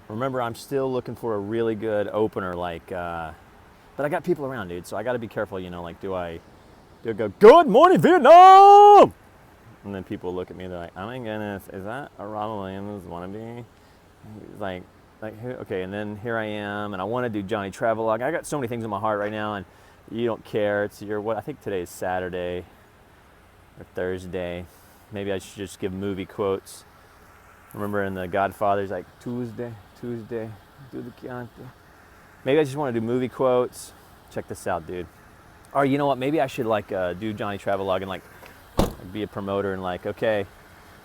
Remember, I'm still looking for a really good opener, like, but I got people around, dude, so I got to be careful, you know, like, do I go, good morning, Vietnam? And then people look at me, they're like, oh my goodness, is that a Robin Williams wannabe? Like, okay, and then here I am, and I want to do Johnny Travelog. I got so many things in my heart right now, and you don't care. It's what I think today is Saturday or Thursday. Maybe I should just give movie quotes. Remember in The Godfather, he's like, Tuesday, do the Chianti. Maybe I just want to do movie quotes. Check this out, dude. Or you know what? Maybe I should like do Johnny Travelog and like be a promoter and like, okay,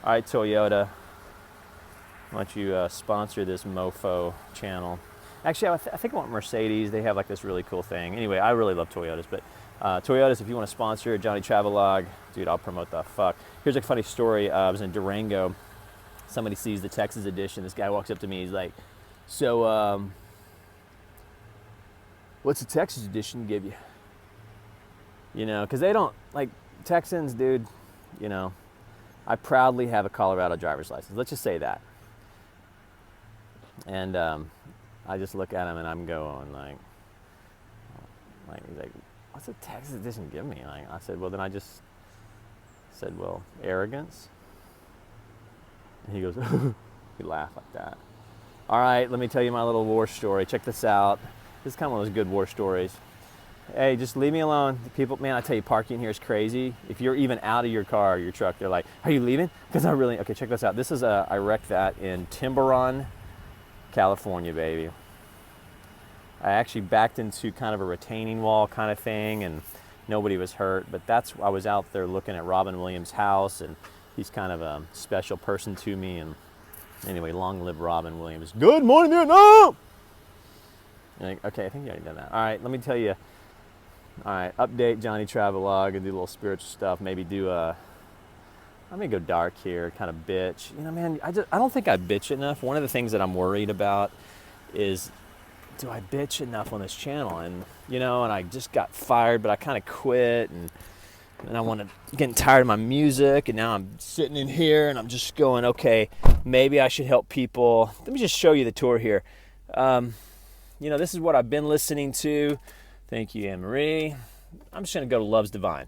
all right, Toyota, why don't you sponsor this mofo channel? Actually, I think I want Mercedes. They have like this really cool thing. Anyway, I really love Toyotas, but Toyotas, if you want to sponsor Johnny Travelog, dude, I'll promote the fuck. Here's a funny story. I was in Durango. Somebody sees the Texas edition. This guy walks up to me. He's like, so what's the Texas edition give you? You know, because they don't, like, Texans, dude, you know, I proudly have a Colorado driver's license. Let's just say that. And I just look at him and I'm going like, he's like, what's the Texas edition give me? Like, I said, well, then I just said, well, arrogance. And he goes, he laughed like that. All right, let me tell you my little war story. Check this out. This is kind of one of those good war stories. Hey, just leave me alone. People, man, I tell you, parking here is crazy. If you're even out of your car or your truck, they're like, are you leaving? Because I really, okay, check this out. This is I wrecked that in Tiburon, California, baby. I actually backed into kind of a retaining wall kind of thing and nobody was hurt, but I was out there looking at Robin Williams' house and he's kind of a special person to me. And anyway, long live Robin Williams. Good morning, Vietnam! Like, okay, I think you already done that. All right, let me tell you. All right, update Johnny Travelog and do a little spiritual stuff. Maybe do I'm gonna go dark here, kind of bitch. You know, man, I don't think I bitch enough. One of the things that I'm worried about is, do I bitch enough on this channel? And you know, and I just got fired, but I kind of quit, and I getting tired of my music, and now I'm sitting in here, and I'm just going, okay, maybe I should help people. Let me just show you the tour here. You know, this is what I've been listening to. Thank you, Anne-Marie. I'm just going to go to Love's Divine.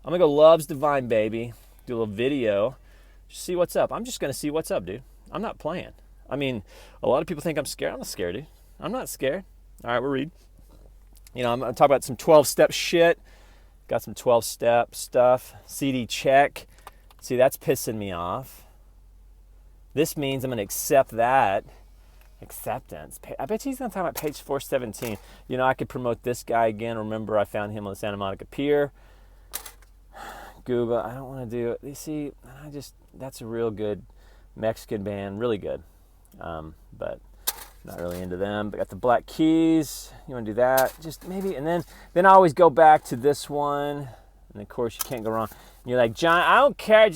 I'm going to go Love's Divine, baby. Do a little video. Just see what's up. I'm just going to see what's up, dude. I'm not playing. I mean, a lot of people think I'm scared. I'm not scared, dude. I'm not scared. All right, we'll read. You know, I'm going to talk about some 12-step shit. Got some 12-step stuff. CD check. See, that's pissing me off. This means I'm going to accept that. Acceptance. I bet he's going to talk about page 417. You know, I could promote this guy again. Remember, I found him on the Santa Monica Pier. Google. I don't want to do it. You see, that's a real good Mexican band. Really good. But not really into them. But got the Black Keys. You want to do that? Just maybe. And then I always go back to this one. And of course, you can't go wrong. And you're like, John, I don't care.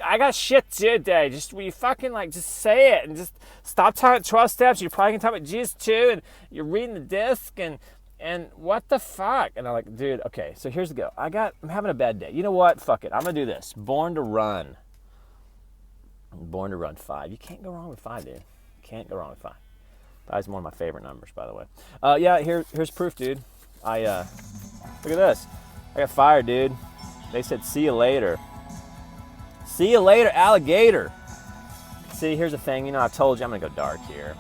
I got shit to do today. Will you fucking just say it and just stop talking about 12 steps. You're probably gonna talk about Jesus too, and you're reading the disc and what the fuck? And I'm like, dude, okay, so here's the go. I'm having a bad day. You know what? Fuck it. I'm gonna do this. Born to Run. Born to Run 5. You can't go wrong with 5, dude. Can't go wrong with 5. 5 is one of my favorite numbers, by the way. Yeah, here's proof, dude. Look at this. I got fired, dude. They said, see you later. See you later, alligator. See, here's the thing. You know, I told you I'm going to go dark here.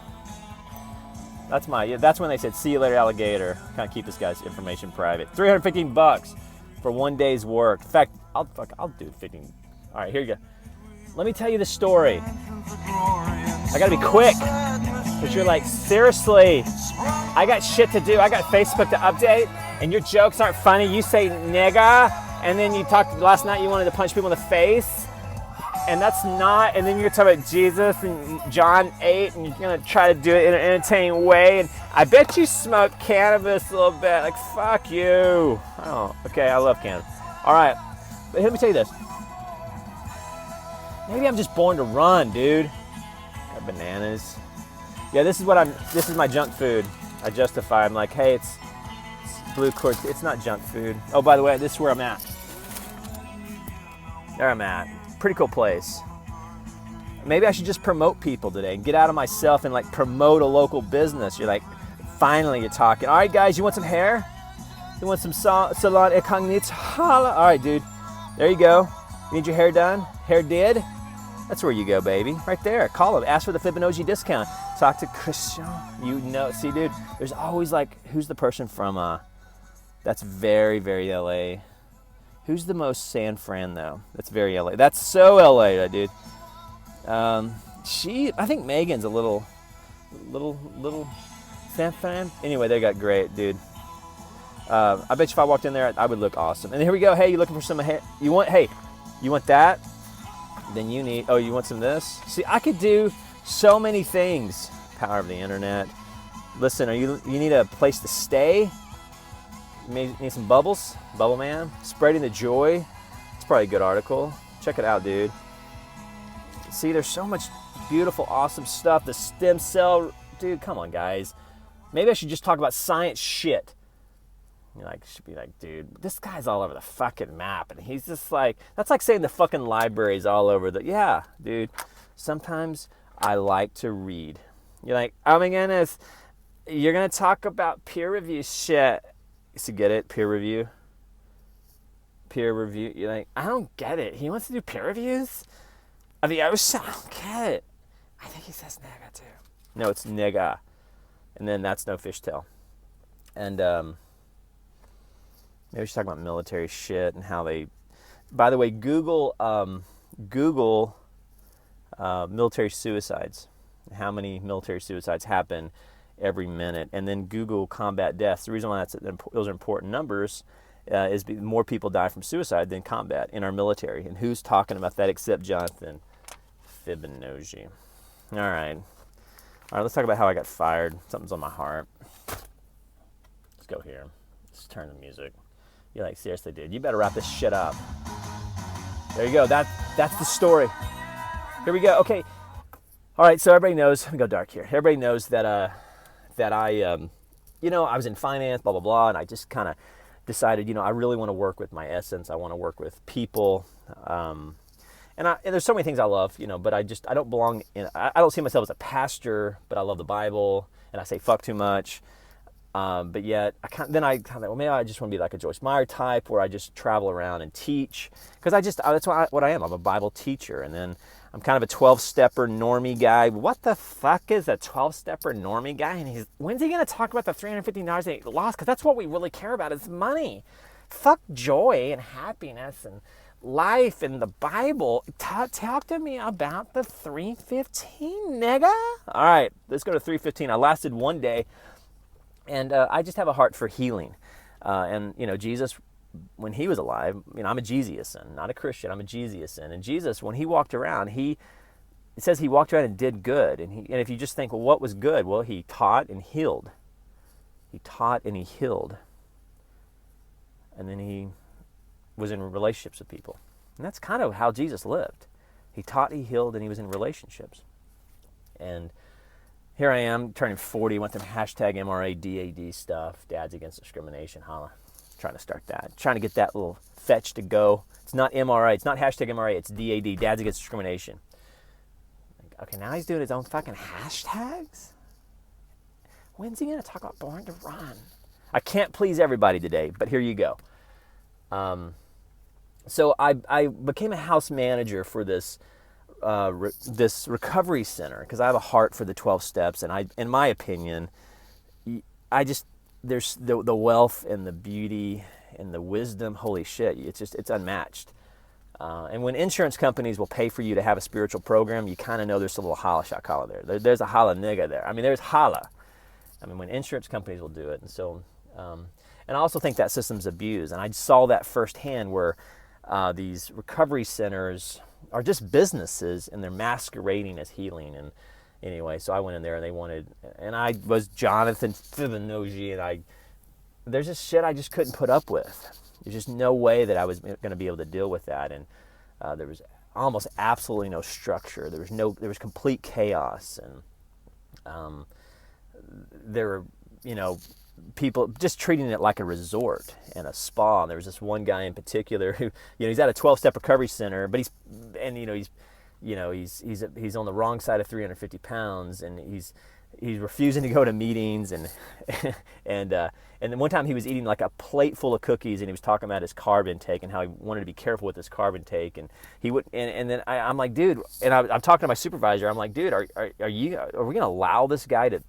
That's when they said, see you later, alligator. Kind of keep this guy's information private. $315 for 1 day's work. In fact, I'll do 15. All right, here you go. Let me tell you the story. I got to be quick. Because you're like, seriously, I got shit to do. I got Facebook to update. And your jokes aren't funny. You say nigga. And then you talked last night, you wanted to punch people in the face. And that's not, and then you're talking about Jesus and John 8, and you're going to try to do it in an entertaining way. And I bet you smoke cannabis a little bit. Like, fuck you. Oh, okay, I love cannabis. All right, but let me tell you this. Maybe I'm just born to run, dude. Got bananas. Yeah, this is my junk food. I justify. I'm like, hey, it's blue quartz. It's not junk food. Oh, by the way, this is where I'm at. There I'm at. Pretty cool place. Maybe I should just promote people today and get out of myself and like promote a local business. You're like, finally you're talking. All right, guys, you want some hair? You want some salon incognito? Holla. All right, dude. There you go. You need your hair done? Hair did? That's where you go, baby. Right there. Call him. Ask for the Fibonojji discount. Talk to Christian. You know, see, dude, there's always like, who's the person from, that's very, very LA. Who's the most San Fran, though? That's very LA. That's so LA, dude. I think Megan's a little San Fran. Anyway, they got great, dude. I bet you if I walked in there, I would look awesome. And here we go. Hey, you looking for some hair? You want that? Then you want some of this? See, I could do so many things. Power of the internet. Listen, you need a place to stay? You need some bubbles? Bubble man? Spreading the joy. It's probably a good article. Check it out, dude. See, there's so much beautiful, awesome stuff. The stem cell, dude, come on, guys. Maybe I should just talk about science shit. Should be like, dude, this guy's all over the fucking map. And he's just like, that's like saying the fucking library's all over yeah, dude. Sometimes I like to read. You're like, oh my goodness, you're going to talk about peer review shit. So get it? Peer review? Peer review. You're like, I don't get it. He wants to do peer reviews? I don't get it. I think he says nigga too. No, it's nigga. And then that's no fishtail. And maybe we should talk about military shit and how they... By the way, Google military suicides. How many military suicides happen every minute. And then Google combat deaths. The reason why those are important numbers is more people die from suicide than combat in our military. And who's talking about that except Jonathan Fibonojji? All right, let's talk about how I got fired. Something's on my heart. Let's go here. Let's turn the music. You're like, seriously, dude, you better wrap this shit up. There you go. That's the story. Here we go. Okay. All right, so everybody knows, let me go dark here. Everybody knows that I was in finance, blah, blah, blah, and I just kind of decided, I really want to work with my essence. I want to work with people. And there's so many things I love, but I don't belong I don't see myself as a pastor, but I love the Bible, and I say fuck too much. But yet, maybe I just want to be like a Joyce Meyer type, where I just travel around and teach, because that's what I am. I'm a Bible teacher, and then I'm kind of a 12-stepper normie guy. What the fuck is a 12-stepper normie guy? And when's he going to talk about the $350 that he lost? Because that's what we really care about is money. Fuck joy and happiness and life and the Bible. Talk to me about the 315, nigga. All right, let's go to 315. I lasted one day, and I just have a heart for healing. And Jesus, when he was alive, I'm a Jesusan, not a Christian. I'm a Jesusan. And Jesus, when he walked around, it says he walked around and did good. And if you just think, well, what was good? Well, he taught and healed. He taught and he healed. And then he was in relationships with people. And that's kind of how Jesus lived. He taught, he healed, and he was in relationships. And here I am, turning 40, went through hashtag MRA, DAD stuff, Dads Against Discrimination, holla. Trying to start that. Trying to get that little fetch to go. It's not MRA, it's not hashtag MRA, it's DAD, Dads Against Discrimination. Okay, now he's doing his own fucking hashtags? When's he going to talk about Born to Run? I can't please everybody today, but here you go. So I became a house manager for this recovery center because I have a heart for the 12 steps, and in my opinion, there's the wealth and the beauty and the wisdom. Holy shit, it's unmatched. And when insurance companies will pay for you to have a spiritual program, you kind of know there's a little holla shakala there. There's a holla nigga there. I mean, there's holla. I mean, when insurance companies will do it, and so. And I also think that system's abused. And I saw that firsthand where these recovery centers are just businesses and they're masquerading as healing. And anyway, so I went in there and I was Jonathan Fibonojji, and there's just shit I just couldn't put up with. There's just no way that I was going to be able to deal with that. And there was almost absolutely no structure. There was complete chaos. And there were, people just treating it like a resort and a spa. And there was this one guy in particular who, he's at a 12-step recovery center, but he's he's on the wrong side of 350 pounds, and he's refusing to go to meetings, and and then one time he was eating like a plate full of cookies, and he was talking about his carb intake and how he wanted to be careful with his carb intake, and he would and then I'm like, dude, and I'm talking to my supervisor, I'm like, dude, are we gonna allow this guy to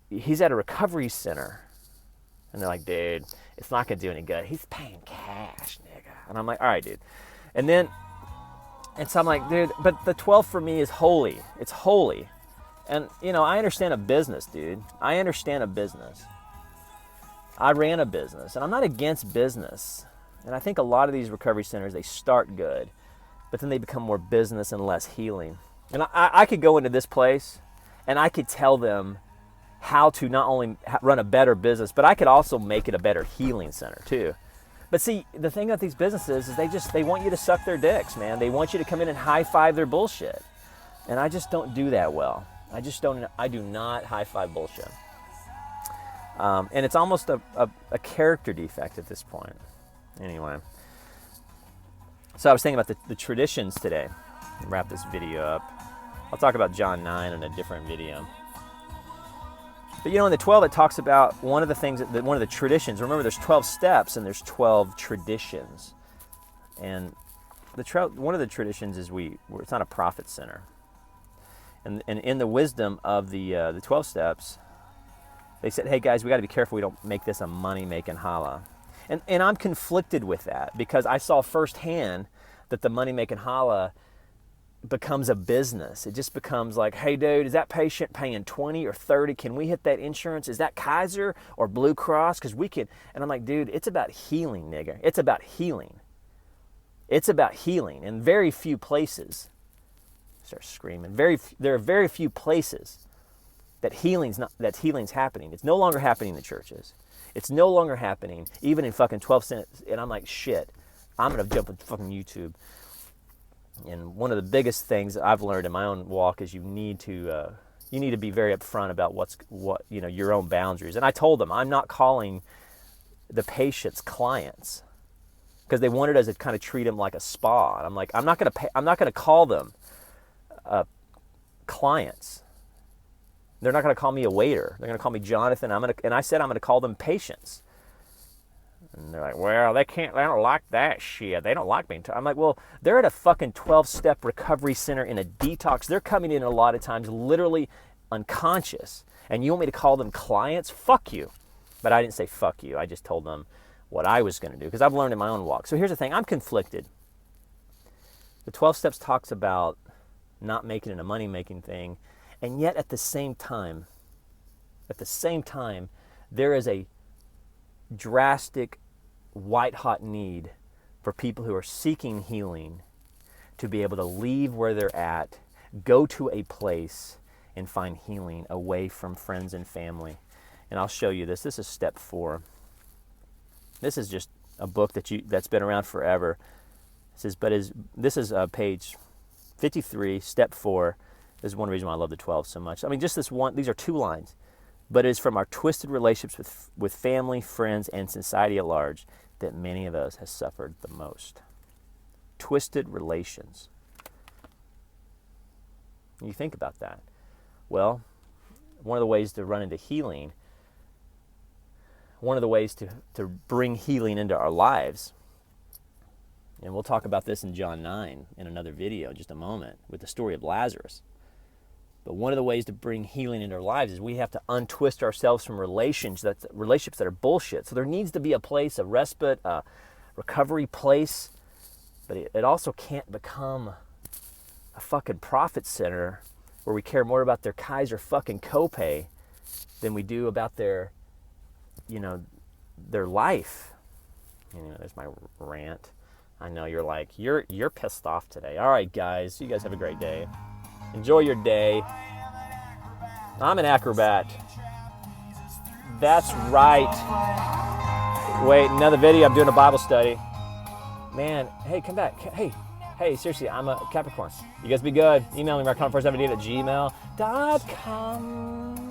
he's at a recovery center, and they're like, dude, it's not gonna do any good, he's paying cash, nigga. And I'm like, all right, dude. And so I'm like, dude, but the 12 for me is holy. It's holy. And, I understand a business, dude. I understand a business. I ran a business, and I'm not against business. And I think a lot of these recovery centers, they start good, but then they become more business and less healing. And I could go into this place, and I could tell them how to not only run a better business, but I could also make it a better healing center, too. But see, the thing about these businesses is they want you to suck their dicks, man. They want you to come in and high-five their bullshit. And I just don't do that well. I do not high-five bullshit. And it's almost a character defect at this point. Anyway. So I was thinking about the traditions today. Wrap this video up. I'll talk about John 9 in a different video. But in the 12 it talks about one of the things, one of the traditions. Remember, there's 12 steps and there's 12 traditions. And one of the traditions is it's not a profit center. And in the wisdom of the 12 steps, they said, hey guys, we got to be careful we don't make this a money-making holla. And I'm conflicted with that, because I saw firsthand that the money-making holla becomes a business. It just becomes like, hey dude, is that patient paying 20 or 30? Can we hit that insurance? Is that Kaiser or Blue Cross? Because we can. And I'm like, dude, it's about healing, nigga. It's about healing. It's about healing in very few places. Start screaming. There are very few places that healing's happening. It's no longer happening in the churches. It's no longer happening even in fucking 12 cents. And I'm like, shit, I'm gonna jump on fucking YouTube. And one of the biggest things that I've learned in my own walk is you need to be very upfront about your own boundaries. And I told them I'm not calling the patients clients, because they wanted us to kind of treat them like a spa. And I'm like, I'm not gonna call them clients. They're not gonna call me a waiter. They're gonna call me Jonathan. And I said I'm gonna call them patients. And they're like, well, they don't like that shit. They don't like being I'm like, well, they're at a fucking 12-step recovery center in a detox. They're coming in a lot of times literally unconscious. And you want me to call them clients? Fuck you. But I didn't say fuck you. I just told them what I was going to do, because I've learned in my own walk. So here's the thing. I'm conflicted. The 12 steps talks about not making it a money-making thing. And yet at the same time, there is a drastic, white-hot need for people who are seeking healing to be able to leave where they're at, go to a place, and find healing away from friends and family. And I'll show you this. This is step 4. This is just a book that's been around forever. This is page 53, step 4. This is one reason why I love the 12 so much. I mean, just this one. These are 2 lines. But it is from our twisted relationships with family, friends, and society at large that many of us have suffered the most. Twisted relations. You think about that. Well, one of the ways to run into healing, one of the ways to bring healing into our lives, and we'll talk about this in John 9 in another video in just a moment with the story of Lazarus. But one of the ways to bring healing into our lives is we have to untwist ourselves from relationships that are bullshit. So there needs to be a place, a respite, a recovery place. But it also can't become a fucking profit center where we care more about their Kaiser fucking copay than we do about their life. There's my rant. I know you're like, you're pissed off today. All right, guys. You guys have a great day. Enjoy your day. I'm an acrobat. That's right. Wait, another video. I'm doing a Bible study. Man, hey, come back. Hey, seriously, I'm a Capricorn. You guys be good. Email me, markconfirst@gmail.com.